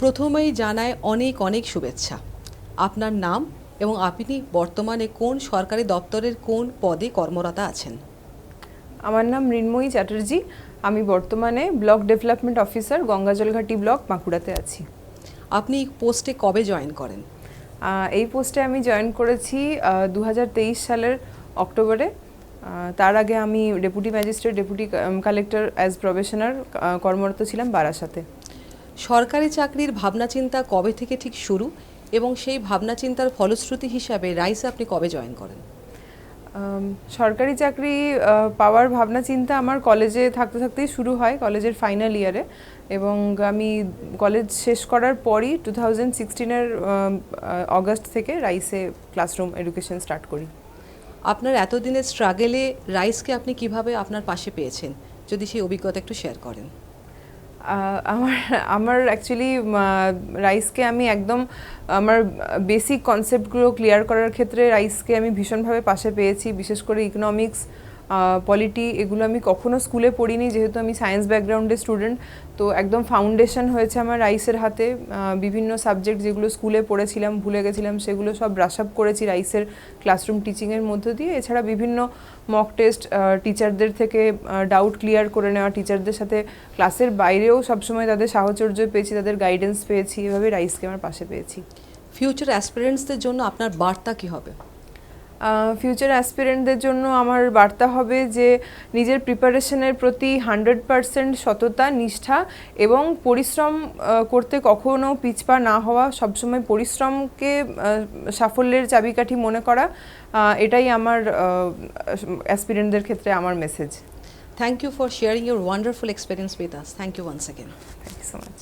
প্রথমেই জানায় অনেক অনেক শুভেচ্ছা। আপনার নাম এবং আপনি বর্তমানে কোন সরকারি দপ্তরের কোন পদে কর্মরত আছেন? আমার নাম মৃন্ময়ী চ্যাটার্জি। আমি বর্তমানে block development officer Gangajalghati block বাঁকুড়াতে আছি। আপনি পোস্টে কবে জয়েন করেন? এই পোস্টে আমি জয়েন করেছি 2023 সালের অক্টোবরে। তার আগে আমি deputy magistrate, deputy collector as probationer কর্মরত ছিলাম বারাসাতে। সরকারি চাকরির ভাবনাচিন্তা কবে থেকে ঠিক শুরু এবং সেই ভাবনাচিন্তার ফলশ্রুতি হিসাবে রাইসে আপনি কবে জয়েন করেন? সরকারি চাকরি পাওয়ার ভাবনা চিন্তা আমার কলেজে থাকতে থাকতেই শুরু হয়, কলেজের ফাইনাল ইয়ারে। এবং আমি কলেজ শেষ করার পরই 2016-এর অগস্ট থেকে রাইসে ক্লাসরুম এডুকেশন স্টার্ট করি। আপনার এতদিনের স্ট্রাগেলে রাইসকে আপনি কিভাবে আপনার পাশে পেয়েছেন, যদি সেই অভিজ্ঞতা একটু শেয়ার করেন। আমার অ্যাকচুয়ালি রাইসকে আমি একদম আমার বেসিক কনসেপ্টগুলো ক্লিয়ার করার ক্ষেত্রে রাইসকে আমি ভীষণভাবে পাশে পেয়েছি। বিশেষ করে ইকোনমিক্স, পলিটি, এগুলো আমি কখনো স্কুলে পড়িনি, যেহেতু আমি সায়েন্স ব্যাকগ্রাউন্ডের স্টুডেন্ট। তো একদম ফাউন্ডেশন হয়েছে আমার রাইসের হাতে। বিভিন্ন সাবজেক্ট যেগুলো স্কুলে পড়েছিলাম, ভুলে গেছিলাম, সেগুলো সব ব্রাশ আপ করেছি রাইসের ক্লাসরুম টিচিংয়ের মধ্য দিয়ে। এছাড়া বিভিন্ন মক টেস্ট, টিচারদের থেকে ডাউট ক্লিয়ার করে নেওয়া, টিচারদের সাথে ক্লাসের বাইরেও সবসময় তাদের সাহচর্য পেয়েছি, তাদের গাইডেন্স পেয়েছি। এভাবে রাইসকে আমার পাশে পেয়েছি। ফিউচার অ্যাসপিরেন্টসদের জন্য আপনার বার্তা কী হবে? ফিউচার অ্যাসপিরেন্টদের জন্য আমার বার্তা হবে যে নিজের প্রিপারেশনের প্রতি 100% সততা, নিষ্ঠা এবং পরিশ্রম করতে কখনো পিছপা না হওয়া, সবসময় পরিশ্রমকে সাফল্যের চাবিকাঠি মনে করা, এটাই আমার অ্যাসপিরেন্টদের ক্ষেত্রে আমার message. Thank you for sharing your wonderful experience with us. Thank you once again. Thank you so much.